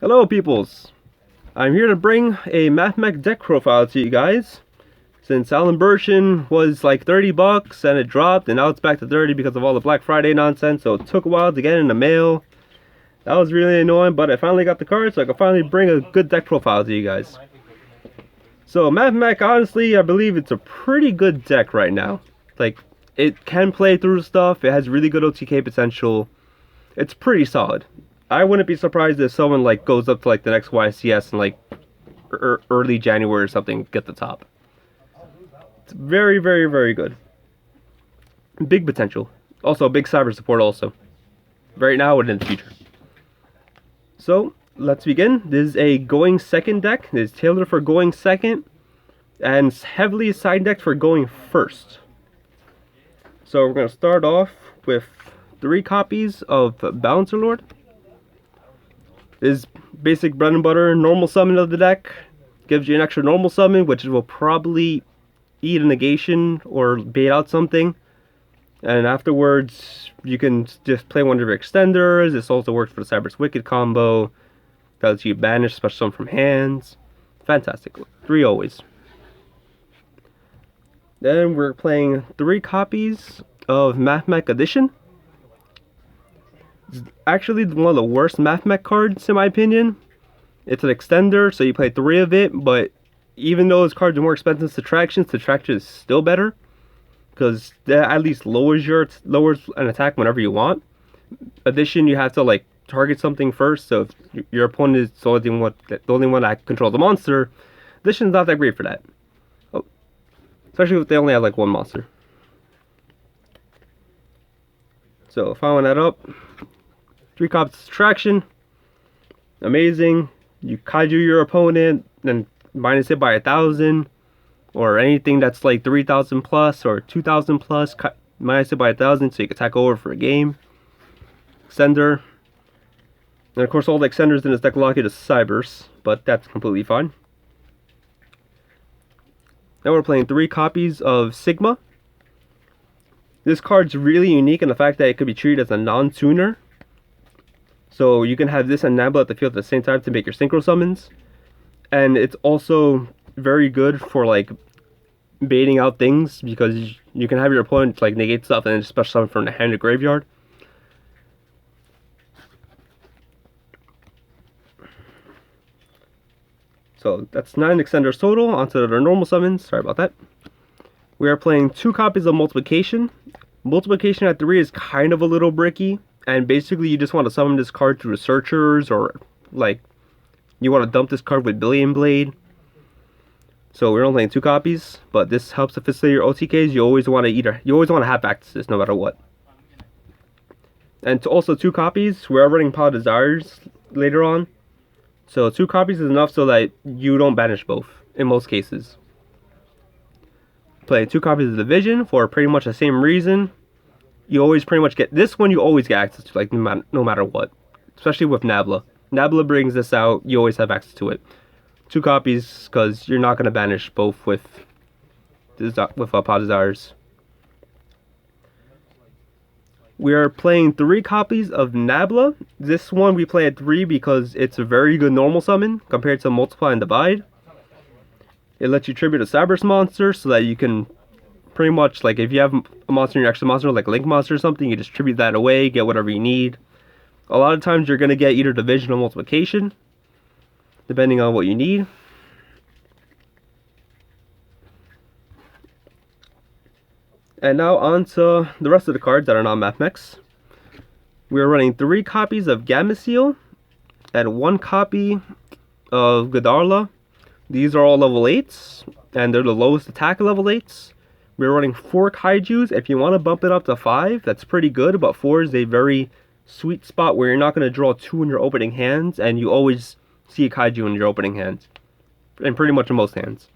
Hello peoples! I'm here to bring a Mathmech deck profile to you guys. Since Allen version was like 30 bucks and it dropped and now it's back to 30 because of all the Black Friday nonsense, so it took a while to get in the mail. That was really annoying, but I finally got the card so I could finally bring a good deck profile to you guys. So Mathmech, honestly, I believe it's a pretty good deck right now. Like, it can play through stuff, it has really good OTK potential. It's pretty solid. I wouldn't be surprised if someone like goes up to like the next YCS in like early January or something, get the top. It's very, very, very good. Big potential. Also, big cyber support also. Right now and in the future. So, let's begin. This is a going second deck. It is tailored for going second. And heavily side decked for going first. So, we're going to start off with 3 copies of Balancer Lord. This is basic bread and butter normal summon of the deck. Gives you an extra normal summon, which will probably eat a negation or bait out something. And afterwards, you can just play one of your extenders. This also works for the Cyber's Wicked combo. That lets you banish special summon from hands. Fantastic. 3 always. Then we're playing 3 copies of Mathmech Edition. It's actually one of the worst Mathmech cards in my opinion. It's an extender, so you play 3 of it, but even though those cards are more expensive than Subtraction is still better. Because that at least lowers an attack whenever you want. Addition, you have to like target something first, so if your opponent is the only one that controls the monster, Addition's not that great for that. Oh, especially if they only have like 1 monster. So following that up, 3 copies of Subtraction. Amazing. You kaiju your opponent, then minus it by 1,000. Or anything that's like 3,000 plus or 2,000 plus, minus it by 1,000 so you can attack over for a game. Extender. And of course all the extenders in this deck lock it as Cybers, but that's completely fine. Now we're playing 3 copies of Sigma. This card's really unique in the fact that it could be treated as a non-tuner. So you can have this and Nabla at the field at the same time to make your synchro summons. And it's also very good for like baiting out things because you can have your opponent like negate stuff and then just special summon from the hand to graveyard. So that's 9 extenders total. Onto their normal summons. Sorry about that. We are playing 2 copies of Multiplication. Multiplication at 3 is kind of a little bricky, and basically you just want to summon this card through Researchers, or like you want to dump this card with Billion Blade. So we're only playing 2 copies, but this helps to facilitate your OTKs. You always want to have access to this no matter what. And also 2 copies, we are running Pot of Desires later on. So 2 copies is enough so that you don't banish both, in most cases. Playing 2 copies of Division for pretty much the same reason. You always pretty much get, this one you always get access to, like no matter what. Especially with Nabla. Nabla brings this out, you always have access to it. 2 copies, because you're not going to banish both with Pot Desires. We are playing 3 copies of Nabla. This one we play at 3 because it's a very good normal summon compared to Multiply and Divide. It lets you tribute a Cyber's monster so that you can pretty much, like if you have a monster in your extra monster, like Link monster or something, you just tribute that away, get whatever you need. A lot of times you're going to get either Division or Multiplication, depending on what you need. And now on to the rest of the cards that are not Mathmechs. We are running 3 copies of Gameciel and 1 copy of Godarla. These are all level 8s, and they're the lowest attack level 8s. We're running 4 Kaijus. If you want to bump it up to 5, that's pretty good, but 4 is a very sweet spot where you're not going to draw 2 in your opening hands, and you always see a Kaiju in your opening hands. And pretty much in most hands.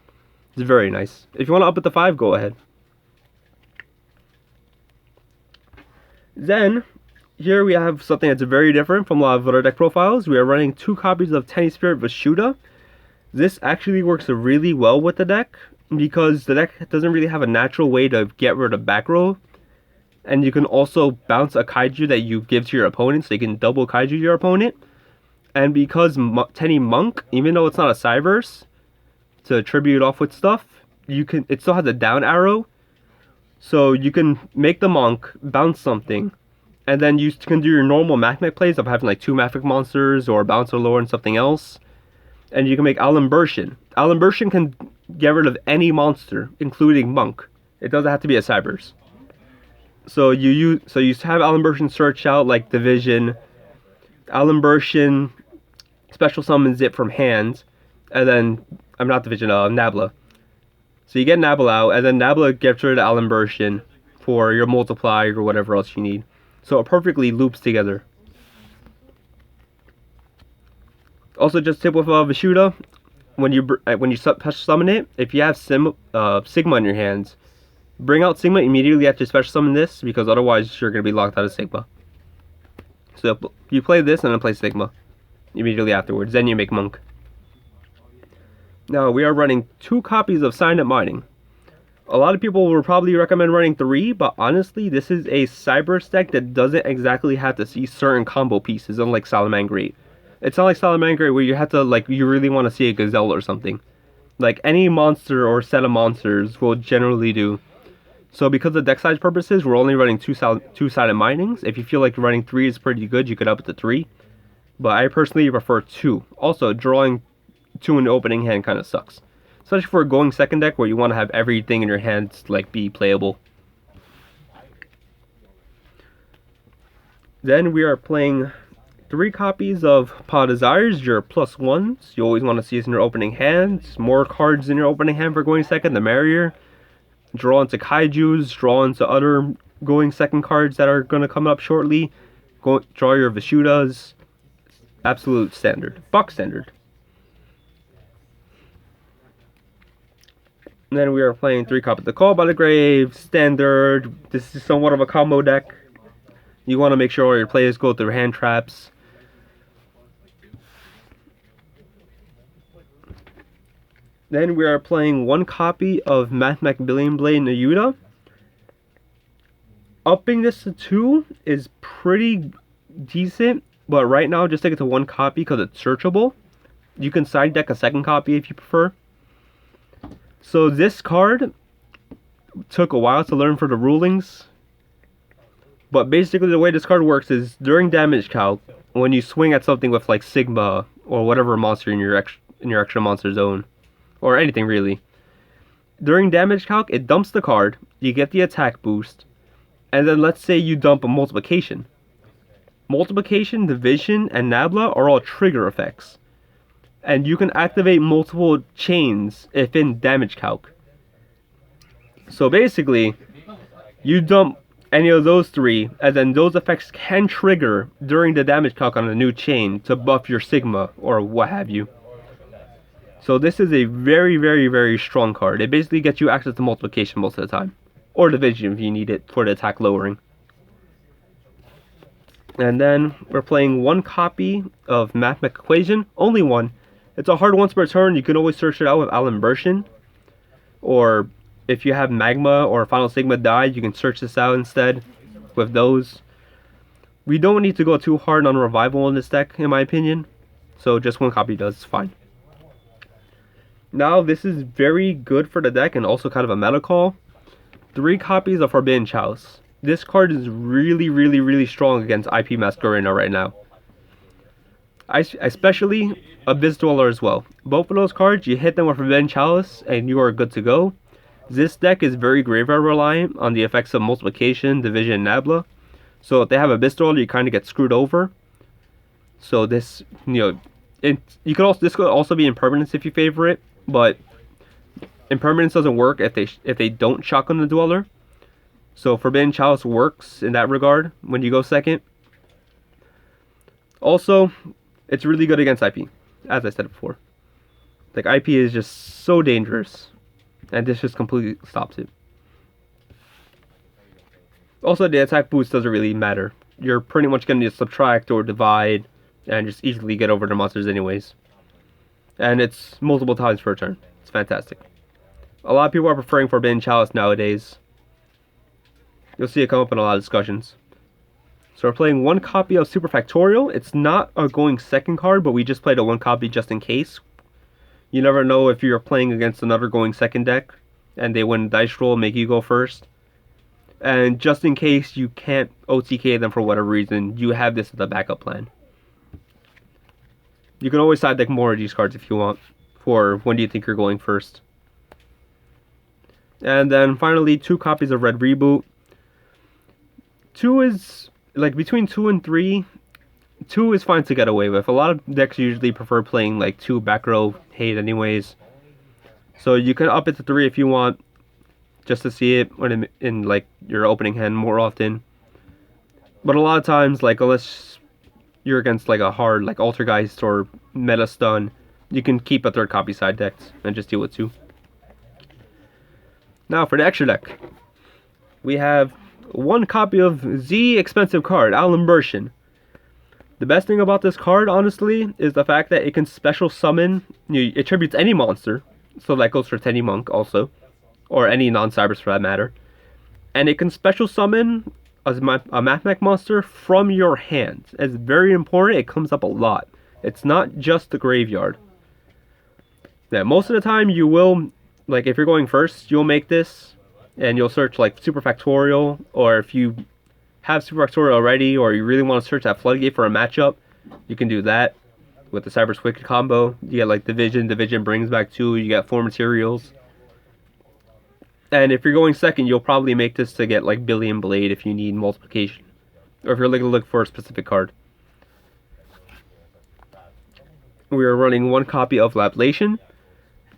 It's very nice. If you want to up it to 5, go ahead. Then, here we have something that's very different from a lot of other deck profiles. We are running 2 copies of Tiny Spirit Vashuda. This actually works really well with the deck, because the deck doesn't really have a natural way to get rid of back row. And you can also bounce a Kaiju that you give to your opponent, so you can double Kaiju your opponent. And because Tenny Monk, even though it's not a Cyberse, to tribute off with stuff, it still has a down arrow. So you can make the Monk, bounce something, and then you can do your normal Mathmech plays of having like 2 Mathmech monsters or bounce or lower and something else. And you can make Alimbertion. Alimbertion can get rid of any monster, including Monk. It doesn't have to be a Cyberse. So you have Alimbertion search out like Division. Alimbertion special summons it from hand, and then I'm not Division, Nabla. So you get Nabla out, and then Nabla gets rid of Alimbertion for your multiply or whatever else you need. So it perfectly loops together. Also, just tip with Vishuda, when you special summon it, if you have Sigma in your hands, bring out Sigma immediately after special summon this, because otherwise you're going to be locked out of Sigma. So you play this and then play Sigma immediately afterwards, then you make Monk. Now we are running 2 copies of Signet Mining. A lot of people will probably recommend running 3, but honestly this is a Cyberse deck that doesn't exactly have to see certain combo pieces, unlike Salamangreat. It's not like Salamangreat where you have to, like, you really want to see a Gazelle or something. Like, any monster or set of monsters will generally do. So because of deck size purposes, we're only running 2-sided minings. If you feel like running 3 is pretty good, you could up it to 3. But I personally prefer 2. Also, drawing 2 in the opening hand kind of sucks. Especially for a going second deck where you want to have everything in your hands like be playable. Then we are playing 3 copies of Paw Desires, your +1s. You always want to see this in your opening hand. More cards in your opening hand for going second, the merrier. Draw into Kaijus, draw into other going second cards that are going to come up shortly. Draw your Vishudas. Absolute standard. Box standard. And then we are playing 3 copies of Call by the Grave, standard. This is somewhat of a combo deck. You want to make sure all your players go through hand traps. Then we are playing 1 copy of Mathmech Billion Blade Nayuta. Upping this to 2 is pretty decent, but right now just take it to 1 copy because it's searchable. You can side deck a 2nd copy if you prefer. So this card took a while to learn for the rulings. But basically the way this card works is during damage calc, when you swing at something with like Sigma or whatever monster in your extra monster zone, or anything really, during damage calc it dumps the card, you get the attack boost, and then let's say you dump a multiplication. Multiplication, division, and Nabla are all trigger effects. And you can activate multiple chains if in damage calc. So basically, you dump any of those 3, and then those effects can trigger during the damage calc on a new chain to buff your Sigma or what have you. So this is a very, very, very strong card. It basically gets you access to multiplication most of the time. Or division if you need it for the attack lowering. And then we're playing 1 copy of Mathmech Equation. Only 1. It's a hard once per turn. You can always search it out with Alimbertion. Or if you have Magma or Final Sigma die, you can search this out instead with those. We don't need to go too hard on revival in this deck, in my opinion. So just 1 copy does fine. Now this is very good for the deck and also kind of a meta call. 3 copies of Forbidden Chalice. This card is really, really, really strong against IP Masquerena right now. Especially Abyss Dweller as well. Both of those cards, you hit them with Forbidden Chalice and you are good to go. This deck is very graveyard reliant on the effects of multiplication, division, and Nabla. So if they have Abyss Dweller, you kind of get screwed over. So this, this could also be Impermanence if you favor it, but Impermanence doesn't work if they don't shotgun the Dweller. So Forbidden Chalice works in that regard when you go second. Also, it's really good against IP, as I said before. Like, IP is just so dangerous, and this just completely stops it. Also, the attack boost doesn't really matter. You're pretty much going to subtract or divide and just easily get over the monsters anyways. And it's multiple times per turn. It's fantastic. A lot of people are preferring Forbidden Chalice nowadays. You'll see it come up in a lot of discussions. So we're playing one copy of Super Factorial. It's not a going second card, but we just played a one copy just in case. You never know if you're playing against another going second deck and they win a dice roll, make you go first. And just in case you can't OTK them for whatever reason, you have this as a backup plan. You can always side deck more of these cards if you want for when do you think you're going first. And then finally, 2 copies of Red Reboot. 2 is, like, between 2 and 3, 2 is fine to get away with. A lot of decks usually prefer playing, like, 2 back row hate anyways. So you can up it to 3 if you want, just to see it when in like, your opening hand more often. But a lot of times, like, unless you're against, like, a hard, like, Altergeist or Meta Stun, you can keep a 3rd copy side decked and just deal with 2. Now for the extra deck, we have 1 copy of Z expensive card, Alan Bershin. The best thing about this card, honestly, is the fact that it can special summon, it tributes any monster, so that goes for Tenny Monk also, or any non-cybers for that matter. And it can special summon a Mathmech monster from your hand. It's very important, it comes up a lot. It's not just the graveyard. Yeah, most of the time you will, like, if you're going first, you'll make this and you'll search like Super Factorial, or if you have Super Factorial already or you really want to search that Floodgate for a matchup, you can do that with the Cyber's Wicked combo. You get like Division brings back 2, you get 4 materials. And if you're going second, you'll probably make this to get like Billion Blade if you need multiplication, or if you're looking to look for a specific card. We are running 1 copy of Lablation.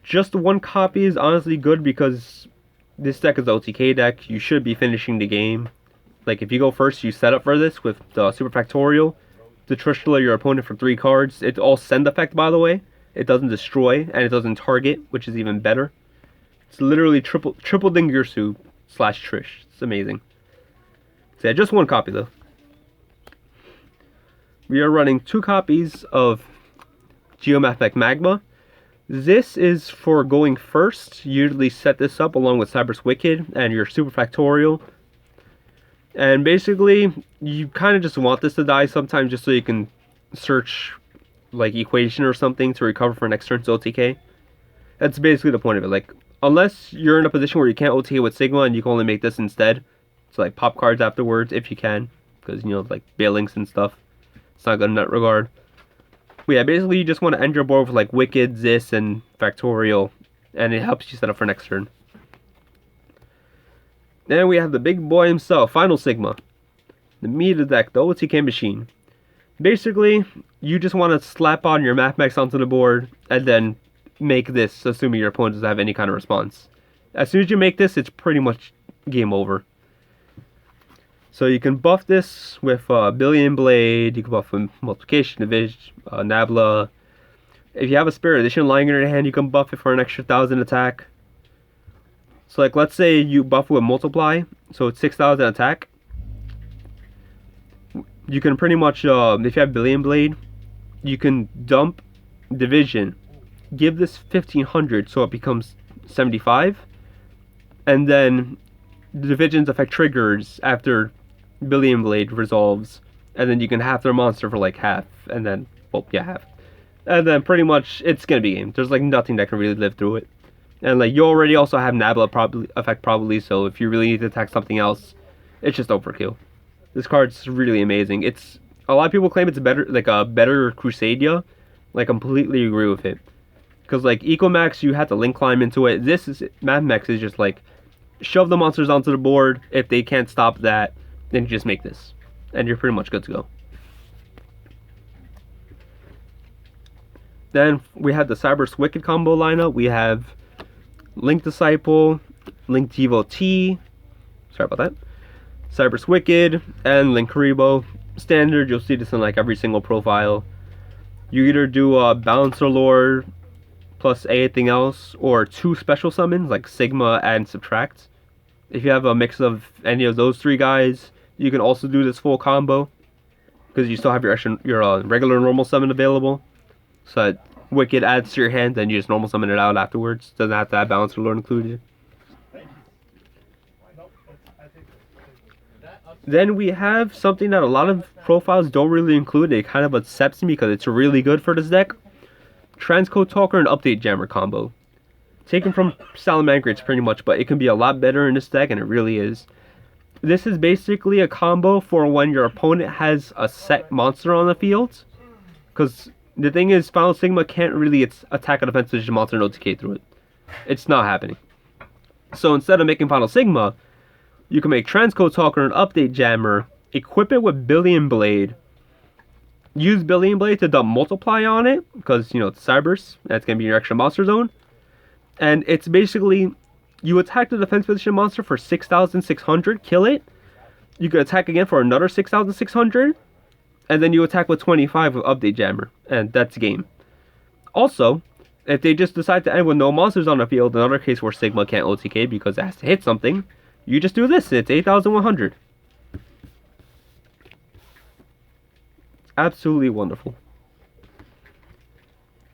Just 1 copy is honestly good because this deck is the OTK deck. You should be finishing the game. Like, if you go first, you set up for this with the Super Factorial to Trishula your opponent for 3 cards. It's all send effect, by the way. It doesn't destroy, and it doesn't target, which is even better. It's literally triple Dingirsu / Trish. It's amazing. So yeah, just 1 copy though. We are running 2 copies of Geomathmech Magma. This is for going first. You usually set this up along with Cyber's Wicked and your Super Factorial. And basically, you kind of just want this to die sometimes just so you can search like Equation or something to recover for next turn's OTK. That's basically the point of it. Like, unless you're in a position where you can't OTK with Sigma and you can only make this instead. So like pop cards afterwards if you can. Because, you know, like Bailings and stuff. It's not good in that regard. But yeah, basically you just want to end your board with like Wicked, Zis, and Factorial, and it helps you set up for next turn. Then we have the big boy himself, Final Sigma. The meat of the deck, the OTK machine. Basically, you just want to slap on your Mathmechs onto the board, and then make this, assuming your opponent doesn't have any kind of response. As soon as you make this, it's pretty much game over. So you can buff this with Billion Blade, you can buff with Multiplication, Division, Nabla. If you have a Spirit Edition lying in your hand, you can buff it for an extra 1,000 attack. So like, let's say you buff it with Multiply, so it's 6,000 attack. You can pretty much, if you have Billion Blade, you can dump Division, give this 1,500 so it becomes 75, and then the Division's effect triggers after Billion Blade resolves, and then you can half their monster for like half, and then, well, yeah, half. And then pretty much it's gonna be game. There's like nothing that can really live through it. And like, you already also have Nabla probably, so if you really need to attack something else, it's just overkill. This card's really amazing. It's, a lot of people claim it's better, like a better Crusadia. Like, completely agree with it. Because like Ecomax, you have to link climb into it. This is, Mathmech is just like, shove the monsters onto the board. If they can't stop that, then you just make this, and you're pretty much good to go. Then we have the Cyber's Wicked combo lineup. We have Link Disciple, Link Devotee, sorry about that, Cyber's Wicked, and Link Karibo. Standard, you'll see this in like every single profile. You either do a Balancer Lord plus anything else, or 2 special summons like Sigma and Subtract. If you have a mix of any of those 3 guys, you can also do this full combo, because you still have your regular normal summon available. So that Wicked adds to your hand, then you just normal summon it out afterwards. Doesn't have to have Balancer Lord included. Then we have something that a lot of profiles don't really include. It kind of upsets me because it's really good for this deck. Transcode Talker and Update Jammer combo. Taken from Salamangreats pretty much, but it can be a lot better in this deck, and it really is. This is basically a combo for when your opponent has a set monster on the field. Because the thing is, Final Sigma can't really attack a defense position monster and OTK through it. It's not happening. So instead of making Final Sigma, you can make Transcode Talker and Update Jammer, equip it with Billion Blade, use Billion Blade to dump Multiply on it, because, you know, it's Cyberse, that's going to be your extra monster zone. And it's basically, you attack the defense position monster for 6,600, kill it. You can attack again for another 6,600, and then you attack with 25 with Update Jammer, and that's game. Also, if they just decide to end with no monsters on the field, another case where Sigma can't OTK because it has to hit something, you just do this, it's 8,100. Absolutely wonderful.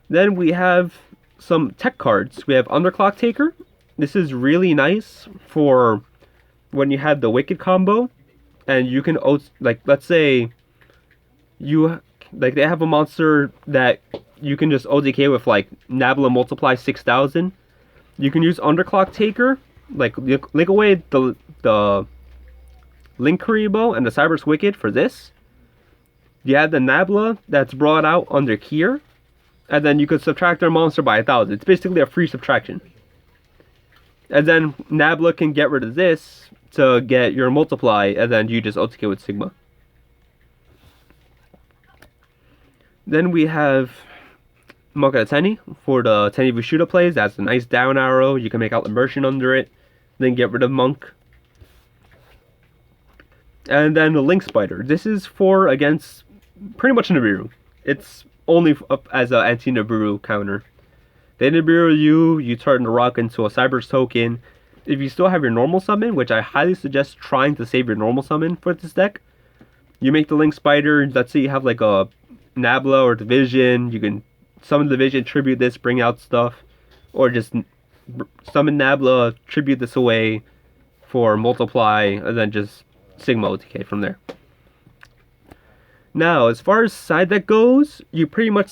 Then we have some tech cards. We have Underclock Taker. This is really nice for when you have the Wicked combo, and you can, like, let's say you, like, they have a monster that you can just OTK with, like, Nabla Multiply 6,000. You can use Underclock Taker, like, link away the Link Karibo and the Cyberse Wicked for this. You have the Nabla that's brought out under here, and then you could subtract their monster by 1,000. It's basically a free subtraction. And then Nabla can get rid of this to get your multiply, and then you just OTK with Sigma. Then we have Mocha Tenny for the Tenny Bushuda plays. That's a nice down arrow. You can make out immersion under it, then get rid of Monk. And then the Link Spider. This is for against pretty much Nibiru. It's only up as an anti-Nibiru counter. They Nibiru you turn the rock into a Cyberse token. If you still have your normal summon, which I highly suggest trying to save your normal summon for this deck, you make the Link Spider. Let's say you have like a Nabla or Division. You can summon Division, tribute this, bring out stuff. Or just summon Nabla, tribute this away for multiply, and then just Sigma OTK from there. Now, as far as side deck goes, you pretty much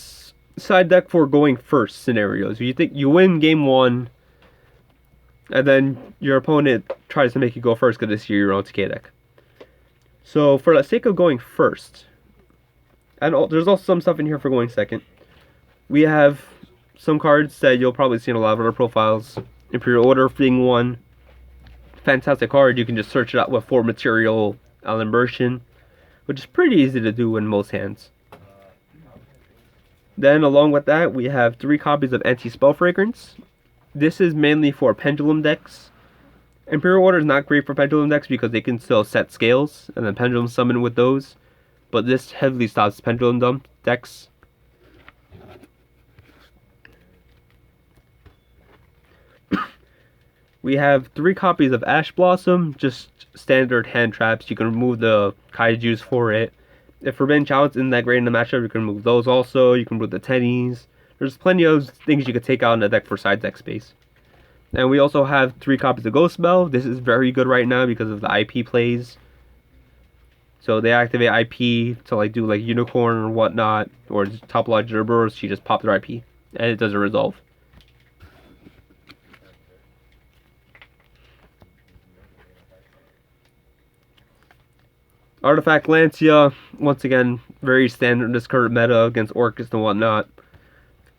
side deck for going first scenarios. You think you win game 1, and then your opponent tries to make you go first because it's your OTK deck. So, for the sake of going first, and there's also some stuff in here for going second, we have some cards that you'll probably see in a lot of other profiles. Imperial Order being one. Fantastic card. You can just search it out with 4 material immersion, which is pretty easy to do in most hands. Then along with that, we have 3 copies of Anti-Spell Fragrance. This is mainly for pendulum decks. Imperial Order is not great for pendulum decks because they can still set scales and then pendulum summon with those, but this heavily stops pendulum dump decks. We have 3 copies of Ash Blossom, just standard hand traps. You can remove the kaijus for it. If Forbidden Challenge isn't that great in the matchup, you can remove those also. You can remove the tennies. There's plenty of things you can take out in the deck for side deck space. And we also have 3 copies of Ghost Spell. This is very good right now because of the IP plays. So they activate IP to like do like Unicorn or whatnot, or Topological Cerberus. You just pop their IP and it doesn't resolve. Artifact Lancia, once again, very standard in this current meta against Orcus and whatnot.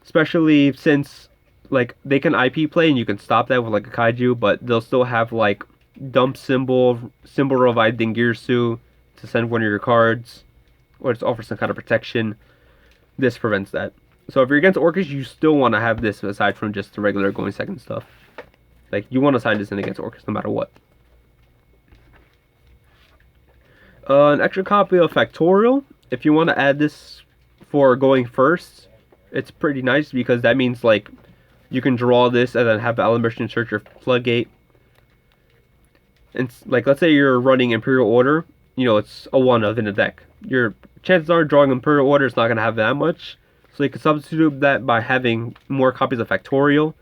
Especially since, like, they can IP play and you can stop that with, like, a Kaiju, but they'll still have, like, dump symbol revive Dingirsu to send one of your cards, or to offer some kind of protection. This prevents that. So if you're against Orcus, you still want to have this aside from just the regular going second stuff. Like, you want to side this in against Orcus no matter what. An extra copy of Factorial. If you want to add this for going first, it's pretty nice because that means like you can draw this and then have the Alimbertion search your floodgate. And like let's say you're running Imperial Order, you know it's a 1 of in the deck. Your chances are drawing Imperial Order is not gonna have that much, so you can substitute that by having more copies of Factorial,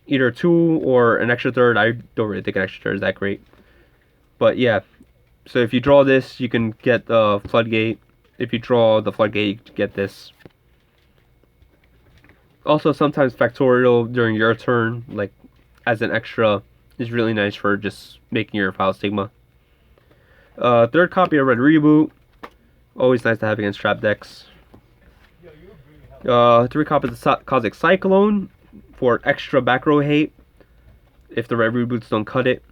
either 2 or an extra third. I don't really think an extra third is that great, but yeah. So if you draw this, you can get the Floodgate. If you draw the Floodgate, you get this. Also, sometimes Factorial during your turn, like as an extra, is really nice for just making your file Stigma. Third copy of Red Reboot. Always nice to have against trap decks. 3 copies of Cosmic Cyclone for extra back row hate if the Red Reboots don't cut it.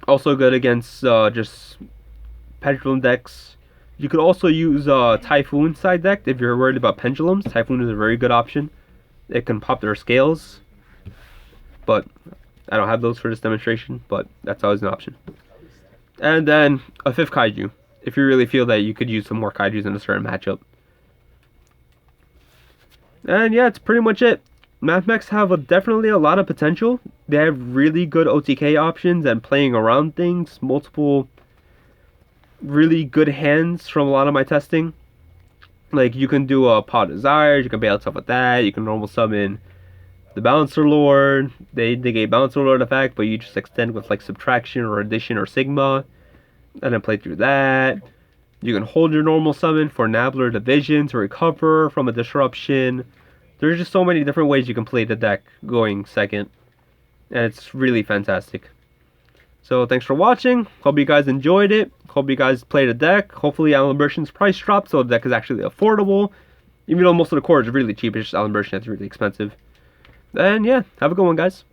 Also good against just Pendulum decks. You could also use Typhoon side deck if you're worried about pendulums. Typhoon is a very good option. It can pop their scales, but I don't have those for this demonstration, but that's always an option. And then a 5th Kaiju, if you really feel that you could use some more Kaijus in a certain matchup. And yeah, it's pretty much it. Mathmechs have definitely a lot of potential. They have really good OTK options and playing around things. Multiple really good hands from a lot of my testing. Like you can do a Paw Desires, you can bail stuff with that. You can normal summon the Bouncer Lord. They negate Bouncer Lord effect, but you just extend with like Subtraction or Addition or Sigma, and then play through that. You can hold your normal summon for Nabler Division to recover from a disruption. There's just so many different ways you can play the deck going second, and it's really fantastic. So thanks for watching. Hope you guys enjoyed it. Hope you guys played a deck. Hopefully Alan Bersham's price dropped, so the deck is actually affordable. Even though most of the core is really cheap, it's just Alan Bersham that's really expensive. And yeah, have a good one, guys.